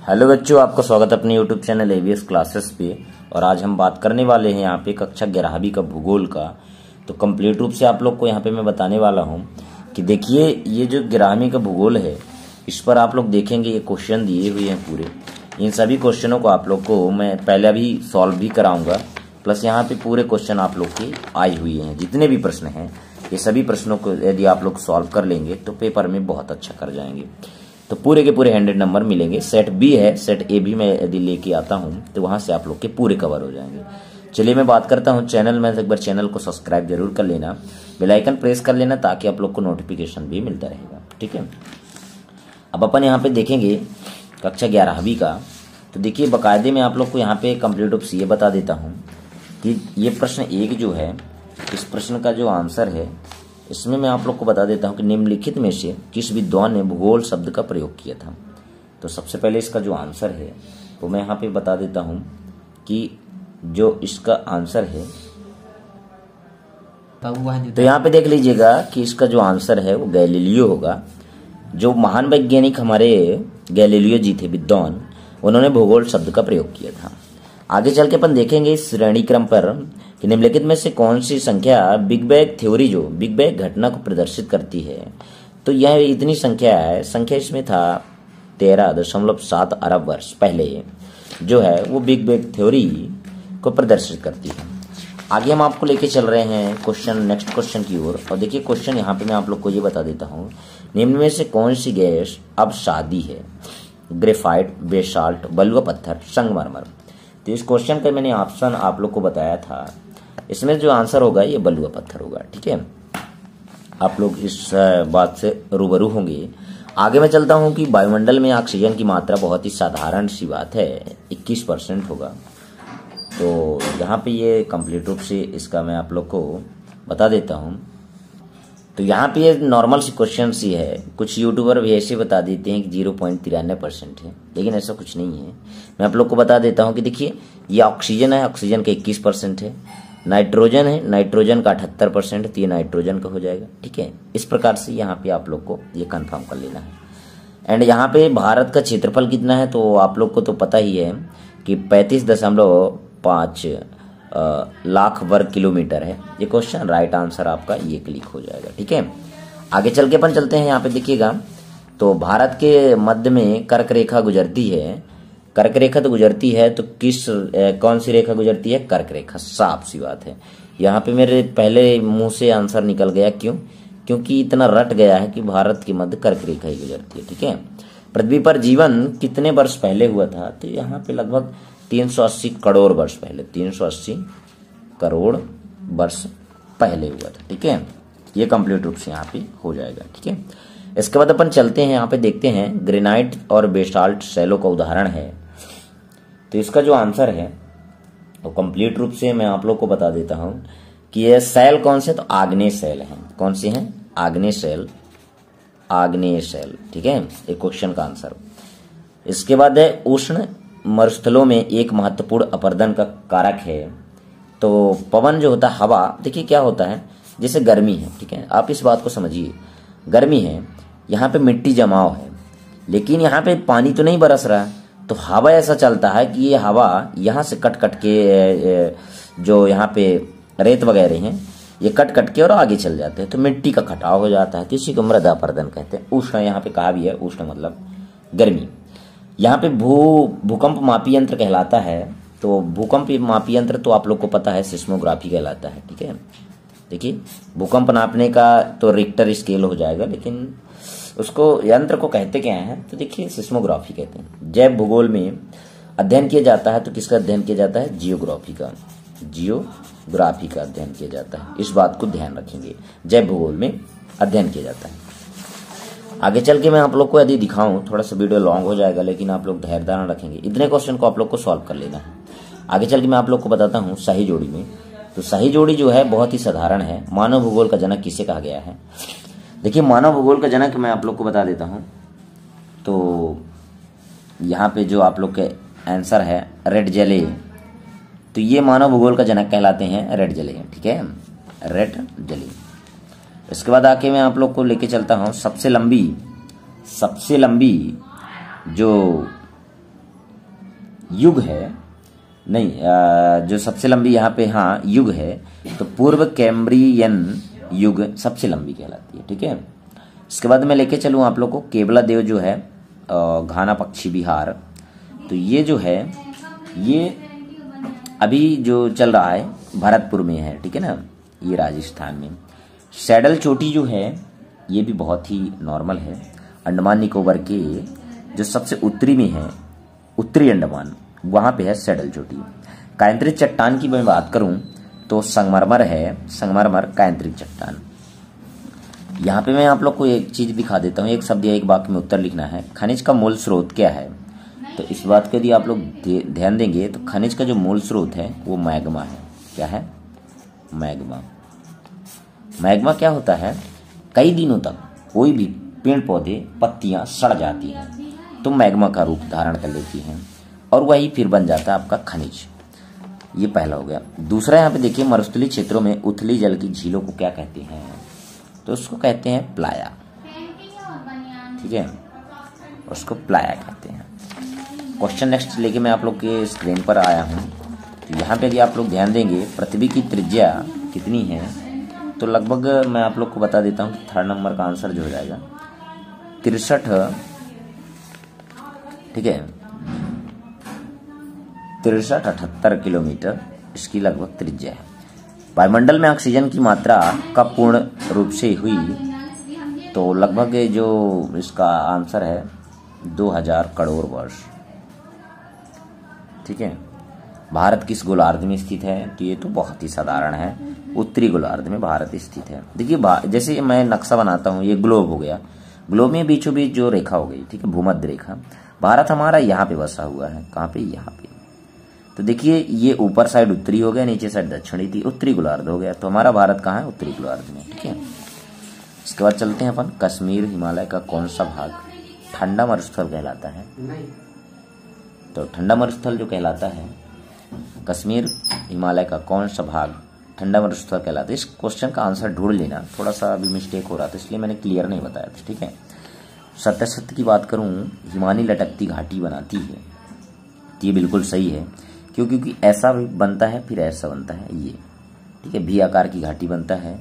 Hello बच्चों, आपका स्वागत है अपने यूट्यूब चैनल एवीएस क्लासेस पे। और आज हम बात करने वाले हैं यहाँ पे कक्षा 11वीं का भूगोल का। तो कंप्लीट रूप से आप लोग को यहाँ पे मैं बताने वाला हूँ कि देखिए ये जो 11वीं का भूगोल है, इस पर आप लोग देखेंगे ये क्वेश्चन दिए हुए हैं पूरे। इन सभी क्वेश्चनों को आप लोग को मैं पहले अभी सॉल्व भी कराऊंगा, प्लस यहाँ पे पूरे क्वेश्चन आप लोग के आए हुए हैं। जितने भी प्रश्न हैं ये सभी प्रश्नों को यदि आप लोग सॉल्व कर लेंगे तो पेपर में बहुत अच्छा कर जाएंगे। तो पूरे के पूरे 100 नंबर मिलेंगे। सेट बी है, सेट ए भी मैं यदि लेके आता हूं तो वहां से आप लोग के पूरे कवर हो जाएंगे। चलिए मैं बात करता हूं चैनल में। एक बार चैनल को सब्सक्राइब जरूर कर लेना, बेल आइकन प्रेस कर लेना ताकि आप लोग को नोटिफिकेशन भी मिलता रहेगा। ठीक है, अब अपन यहाँ पे देखेंगे कक्षा 11वीं का। तो देखिए बाकायदे में आप लोग को यहाँ पे कंप्लीट ऑफ सीए बता देता हूँ कि ये प्रश्न एक जो है, इस प्रश्न का जो आंसर है इसमें मैं आप लोग को बता देता हूं कि निम्नलिखित में से किस विद्वान ने भूगोल शब्द का प्रयोग किया था। तो सबसे पहले इसका जो आंसर है वो मैं यहाँ पे बता देता हूं कि जो इसका आंसर है तो यहाँ पे देख लीजिएगा कि इसका जो आंसर है वो गैलीलियो होगा। जो महान वैज्ञानिक हमारे गैलीलियो जी थे विद्वान, उन्होंने भूगोल शब्द का प्रयोग किया था। आगे चल के अपन देखेंगे इस श्रेणी क्रम पर कि निम्नलिखित में से कौन सी संख्या बिग बैंग थ्योरी, जो बिग बैंग घटना को प्रदर्शित करती है। तो यह इतनी संख्या है, संख्या इसमें था 13.7 अरब वर्ष पहले जो है वो बिग बैंग थ्योरी को प्रदर्शित करती है। आगे हम आपको लेके चल रहे हैं क्वेश्चन, नेक्स्ट क्वेश्चन की ओर। और देखिए क्वेश्चन यहाँ पे मैं आप लोग को ये बता देता हूँ, निम्न में से कौन सी गैस अब शादी है। ग्रेफाइट, बेसाल्ट, बलुआ पत्थर, संगमरमर। तो इस क्वेश्चन का मैंने ऑप्शन आप लोग को बताया था, इसमें जो आंसर होगा ये बलुआ पत्थर होगा। ठीक है, आप लोग इस बात से रूबरू होंगे। आगे मैं चलता हूं कि वायुमंडल में ऑक्सीजन की मात्रा बहुत ही साधारण सी बात है, 21% होगा। तो यहाँ पे ये कंप्लीट रूप से इसका मैं आप लोग को बता देता हूं। तो यहाँ पे ये नॉर्मल सी क्वेश्चन सी है, कुछ यूट्यूबर भी ऐसे बता देते हैं कि 0.93% है, लेकिन ऐसा कुछ नहीं है। मैं आप लोग को बता देता हूँ कि देखिए ये ऑक्सीजन है, ऑक्सीजन का 21% है। नाइट्रोजन है, नाइट्रोजन का 78%, तो ये नाइट्रोजन का हो जाएगा। ठीक है, इस प्रकार से यहाँ पे आप लोग को ये कंफर्म कर लेना है। एंड यहाँ पे भारत का क्षेत्रफल कितना है तो आप लोग को तो पता ही है कि 35.5 लाख वर्ग किलोमीटर है। ये क्वेश्चन राइट आंसर आपका ये क्लिक हो जाएगा। ठीक है, आगे चल के अपन चलते हैं। यहाँ पे देखिएगा तो भारत के मध्य में कर्क रेखा गुजरती है। कर्क रेखा तो गुजरती है, तो कौन सी रेखा गुजरती है? कर्क रेखा। साफ सी बात है। यहाँ पे मेरे पहले मुंह से आंसर निकल गया, क्यों? क्योंकि इतना रट गया है कि भारत के मध्य कर्क रेखा ही गुजरती है। ठीक है, पृथ्वी पर जीवन कितने वर्ष पहले हुआ था? तो यहाँ पे लगभग 380 करोड़ वर्ष पहले, 380 करोड़ वर्ष पहले हुआ था। ठीक है, ये कंप्लीट रूप से यहाँ पे हो जाएगा। ठीक है, इसके बाद अपन चलते हैं, यहाँ पे देखते हैं ग्रेनाइट और बेसाल्ट शैलों का उदाहरण है। तो इसका जो आंसर है वो कंप्लीट रूप से मैं आप लोग को बता देता हूं कि ये सेल कौन से, तो आग्नेय सेल हैं। कौन से हैं? आग्नेय सेल, आग्नेय सेल। ठीक है, एक क्वेश्चन का आंसर। इसके बाद है उष्ण मरुस्थलों में एक महत्वपूर्ण अपरदन का कारक है। तो पवन जो होता है, हवा, देखिए क्या होता है, जैसे गर्मी है। ठीक है, आप इस बात को समझिए, गर्मी है, यहाँ पे मिट्टी जमाव है, लेकिन यहाँ पे पानी तो नहीं बरस रहा है। तो हवा ऐसा चलता है कि ये हवा यहाँ से कट कट के जो यहाँ पे रेत वगैरह हैं ये कट कट के और आगे चल जाते हैं, तो मिट्टी का कटाव हो जाता है। तो इसी को मृदा अपरदन कहते हैं। उष्ण यहाँ पे कहा भी है, उष्ण मतलब गर्मी। यहाँ पे भूकंप मापी यंत्र कहलाता है। तो भूकंप मापी यंत्र तो आप लोग को पता है सिस्मोग्राफी कहलाता है। ठीक है, देखिए भूकंप नापने का तो रिक्टर स्केल हो जाएगा, लेकिन उसको यंत्र को कहते क्या है? तो देखिए सिस्मोग्राफी कहते हैं। जैव भूगोल में अध्ययन किया जाता है, तो किसका अध्ययन किया जाता है? जियोग्राफी का, जियोग्राफी का अध्ययन किया जाता है। इस बात को ध्यान रखेंगे, जैव भूगोल में अध्ययन किया जाता है। आगे चल के मैं आप लोग को यदि दिखाऊं, थोड़ा सा वीडियो लॉन्ग हो जाएगा, लेकिन आप लोग धैर्य धारण रखेंगे। इतने क्वेश्चन को आप लोग को सॉल्व कर लेना है। आगे चल के मैं आप लोग को बताता हूँ सही जोड़ी में। तो सही जोड़ी जो है बहुत ही साधारण है। मानव भूगोल का जनक किसे कहा गया है? देखिए मानव भूगोल का जनक मैं आप लोग को बता देता हूं। तो यहाँ पे जो आप लोग के आंसर है रेड जेले, तो ये मानव भूगोल का जनक कहलाते हैं रेड जेले। ठीक है, रेड जेले। इसके बाद आके मैं आप लोग को लेके चलता हूं सबसे लंबी जो युग है, नहीं जो सबसे लंबी यहाँ पे हाँ युग है, तो पूर्व कैम्ब्रियन युग सबसे लंबी कहलाती है। ठीक है, इसके बाद मैं लेके चलूँ आप लोग को केवला देव जो है घाना पक्षी विहार, तो ये जो है ये अभी जो चल रहा है भरतपुर में है। ठीक है ना, ये राजस्थान में। सैडल चोटी जो है ये भी बहुत ही नॉर्मल है, अंडमान निकोबार के जो सबसे उत्तरी में है, उत्तरी अंडमान, वहाँ पे है सैडल चोटी। कायंत्रित चट्टान की मैं बात करूँ तो संगमरमर है, संगमरमर कायंत्रित चट्टान। यहाँ पे मैं आप लोग को एक चीज़ दिखा देता हूँ, एक शब्द या एक वाक्य में उत्तर लिखना है। खनिज का मूल स्रोत क्या है? तो इस बात को यदि आप लोग ध्यान देंगे तो खनिज का जो मूल स्रोत है वो मैग्मा है। क्या है? मैग्मा। मैग्मा क्या होता है? कई दिनों तक कोई भी पेड़ पौधे पत्तियां सड़ जाती हैं तो मैग्मा का रूप धारण कर लेती हैं और वही फिर बन जाता है आपका खनिज। ये पहला हो गया। दूसरा यहाँ पे देखिए, मरुस्थलीय क्षेत्रों में उथली जल की झीलों को क्या कहते हैं? तो उसको कहते हैं प्लाया। ठीक है, उसको प्लाया कहते हैं। क्वेश्चन नेक्स्ट लेके मैं आप लोग के स्क्रीन पर आया हूँ। तो यहाँ पे यदि आप लोग ध्यान देंगे पृथ्वी की त्रिज्या कितनी है, तो लगभग मैं आप लोग को बता देता हूँ। थर्ड नंबर का आंसर जो हो जाएगा 63, ठीक है 63-78 किलोमीटर इसकी लगभग त्रिज्या है। वायुमंडल में ऑक्सीजन की मात्रा कब पूर्ण रूप से हुई? तो लगभग जो इसका आंसर है 2000 करोड़ वर्ष। ठीक है, भारत किस गोलार्ध में स्थित है? तो ये तो बहुत ही साधारण है, उत्तरी गोलार्ध में भारत स्थित है। देखिए जैसे मैं नक्शा बनाता हूँ, ये ग्लोब हो गया, ग्लोब में बीचों बीच जो रेखा हो गई, ठीक है, भूमध्य रेखा, भारत हमारा यहाँ पे बसा हुआ है। कहाँ पे? यहाँ पे। तो देखिए ये ऊपर साइड उत्तरी हो गया, नीचे साइड दक्षिणी थी, उत्तरी गोलार्ध हो गया। तो हमारा भारत कहाँ है? उत्तरी गोलार्ध में। ठीक है, इसके बाद चलते हैं अपन, कश्मीर हिमालय का कौन सा भाग ठंडा मरुस्थल कहलाता है? तो ठंडा मरुस्थल जो कहलाता है, कश्मीर हिमालय का कौन सा भाग ठंडा मरुस्थल कहलाता है? इस क्वेश्चन का आंसर ढूंढ लेना, थोड़ा सा अभी मिस्टेक हो रहा था इसलिए मैंने क्लियर नहीं बताया था। ठीक है, सत्य की बात करूं, हिमानी लटकती घाटी बनाती है, तो ये बिल्कुल सही है। क्योंकि ऐसा भी बनता है फिर ऐसा बनता है ये। ठीक है, भी आकार की घाटी बनता है,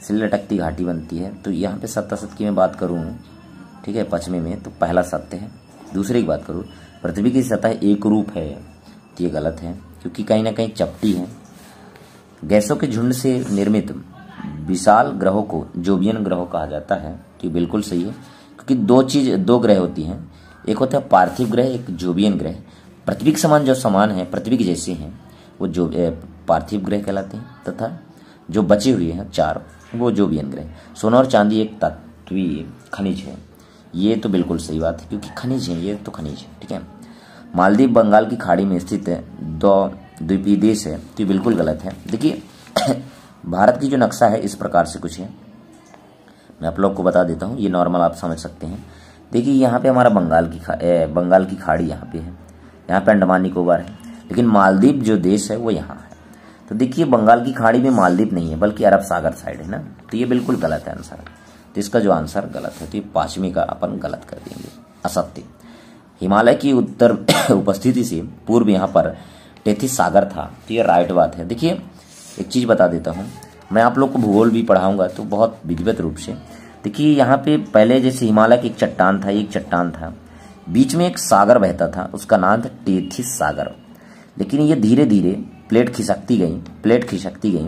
इसलिए लटकती घाटी बनती है। तो यहाँ पे सत्य की मैं बात करूँ, ठीक है, पश्चिमी में, तो पहला सत्य है। दूसरे की बात करूँ, पृथ्वी की सतह एक रूप है, तो ये गलत है क्योंकि कहीं ना कहीं चपटी है। गैसों के झुंड से निर्मित विशाल ग्रहों को जोवियन ग्रहों कहा जाता है, तो ये बिल्कुल सही है क्योंकि दो ग्रह होती हैं, एक होता है पार्थिव ग्रह, एक जोवियन ग्रह। पृथ्वी के समान जो समान है, पृथ्वी के जैसे हैं, वो जो पार्थिव ग्रह कहलाते हैं, तथा जो बचे हुए हैं 4 वो जोवियन ग्रह। सोना और चांदी एक तत्वीय खनिज है, ये तो बिल्कुल सही बात है क्योंकि खनिज है, ये तो खनिज है। ठीक है, मालदीव बंगाल की खाड़ी में स्थित द्वीपीय देश है, तो ये बिल्कुल गलत है। देखिए भारत की जो नक्शा है इस प्रकार से कुछ है, मैं आप लोग को बता देता हूँ, ये नॉर्मल आप समझ सकते हैं। देखिए यहाँ पे हमारा बंगाल की खाड़ी यहाँ पे है, यहाँ पे अंडमान निकोबार है, लेकिन मालदीव जो देश है वो यहाँ है। तो देखिए बंगाल की खाड़ी में मालदीव नहीं है बल्कि अरब सागर साइड है ना, तो ये बिल्कुल गलत है आंसर। तो इसका जो आंसर गलत है, तो ये 5वीं का अपन गलत कर देंगे, असत्य। हिमालय की उत्तर उपस्थिति से पूर्व यहाँ पर टेथिस सागर था, तो ये राइट बात है। देखिए एक चीज़ बता देता हूँ, मैं आप लोग को भूगोल भी पढ़ाऊंगा तो बहुत विधिवत रूप से। देखिए यहाँ पे पहले जैसे हिमालय की एक चट्टान था, एक चट्टान था, बीच में एक सागर बहता था, उसका नाम था टेथिस सागर। लेकिन ये धीरे धीरे प्लेट खिसकती गई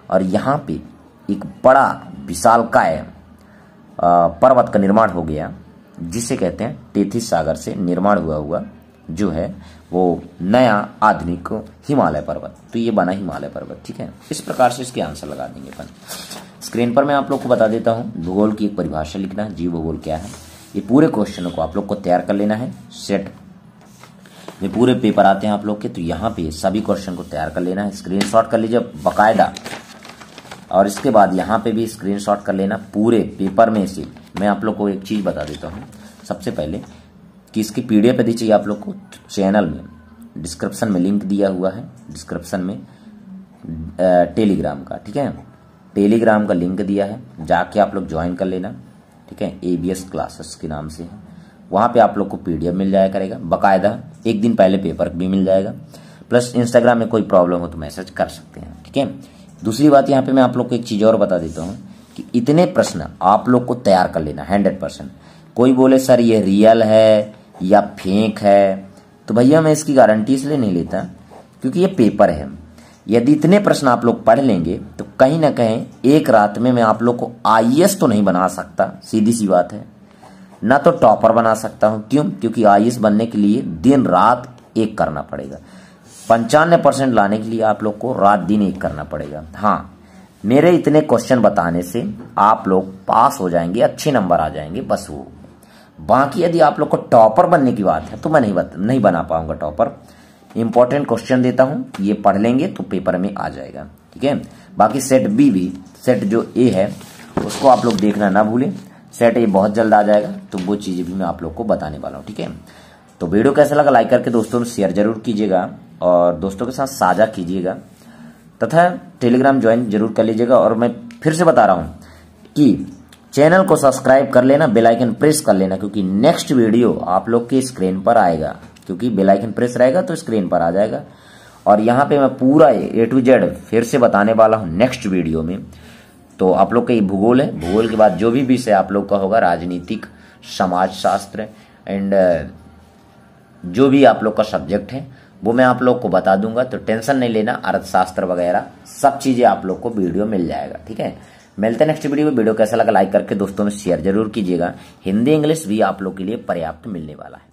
और यहाँ पे एक बड़ा विशालकाय पर्वत का निर्माण हो गया, जिसे कहते हैं टेथिस सागर से निर्माण हुआ जो है वो नया आधुनिक हिमालय पर्वत। तो ये बना हिमालय पर्वत। ठीक है, इस प्रकार से इसके आंसर लगा देंगे अपन। स्क्रीन पर मैं आप लोग को बता देता हूँ, भूगोल की एक परिभाषा लिखना है, जीव भूगोल क्या है। ये पूरे क्वेश्चनों को आप लोग को तैयार कर लेना है, सेट में पूरे पेपर आते हैं आप लोग के, तो यहाँ पे सभी क्वेश्चन को तैयार कर लेना है, स्क्रीनशॉट कर लीजिए बाकायदा, और इसके बाद यहाँ पे भी स्क्रीनशॉट कर लेना पूरे पेपर में से। मैं आप लोग को एक चीज़ बता देता हूँ सबसे पहले कि इसकी PDF यदि चाहिए आप लोग को, चैनल में डिस्क्रिप्शन में लिंक दिया हुआ है, डिस्क्रिप्शन में टेलीग्राम का, ठीक है, टेलीग्राम का लिंक दिया है, जाके आप लोग ज्वाइन कर लेना। ठीक है, ABS क्लासेस के नाम से है, वहाँ पे आप लोग को PDF मिल जाया करेगा बकायदा, एक दिन पहले पेपर भी मिल जाएगा। प्लस इंस्टाग्राम में कोई प्रॉब्लम हो तो मैसेज कर सकते हैं, ठीक है। दूसरी बात यहाँ पे मैं आप लोग को एक चीज़ और बता देता हूँ कि इतने प्रश्न आप लोग को तैयार कर लेना 100%। कोई बोले सर ये रियल है या फेक है, तो भैया मैं इसकी गारंटी इसलिए नहीं लेता क्योंकि ये पेपर है। यदि इतने प्रश्न आप लोग पढ़ लेंगे तो कहीं ना कहीं एक रात में मैं आप लोग को IAS तो नहीं बना सकता, सीधी सी बात है, ना तो टॉपर बना सकता हूं। क्यों? क्योंकि IAS बनने के लिए दिन रात एक करना पड़ेगा। 95% लाने के लिए आप लोग को रात दिन एक करना पड़ेगा। हाँ, मेरे इतने क्वेश्चन बताने से आप लोग पास हो जाएंगे, अच्छे नंबर आ जाएंगे, बस वो। बाकी यदि आप लोग को टॉपर बनने की बात है तो मैं नहीं बना पाऊंगा टॉपर। इंपॉर्टेंट क्वेश्चन देता हूं, ये पढ़ लेंगे तो पेपर में आ जाएगा, ठीक है। बाकी सेट B भी, सेट जो A है उसको आप लोग देखना ना भूलें। सेट A बहुत जल्द आ जाएगा, तो वो चीजें भी मैं आप लोग को बताने वाला हूँ, ठीक है। तो वीडियो कैसा लगा लाइक करके दोस्तों में शेयर जरूर कीजिएगा और दोस्तों के साथ साझा कीजिएगा तथा टेलीग्राम ज्वाइन जरूर कर लीजिएगा। और मैं फिर से बता रहा हूं कि चैनल को सब्सक्राइब कर लेना, बेल आइकन प्रेस कर लेना, क्योंकि नेक्स्ट वीडियो आप लोग की स्क्रीन पर आएगा, क्योंकि बेल आइकन प्रेस रहेगा तो स्क्रीन पर आ जाएगा। और यहाँ पे मैं पूरा A to Z फिर से बताने वाला हूँ नेक्स्ट वीडियो में। तो आप लोग का ये भूगोल है, भूगोल के बाद जो भी विषय आप लोग का होगा, राजनीतिक, समाजशास्त्र एंड जो भी आप लोग का सब्जेक्ट है वो मैं आप लोग को बता दूंगा, तो टेंशन नहीं लेना। अर्थशास्त्र वगैरह सब चीजें आप लोग को वीडियो मिल जाएगा, ठीक है। मिलते हैं नेक्स्ट वीडियो में। वीडियो कैसा लगा लाइक करके दोस्तों में शेयर जरूर कीजिएगा। हिंदी इंग्लिश भी आप लोग के लिए पर्याप्त मिलने वाला है।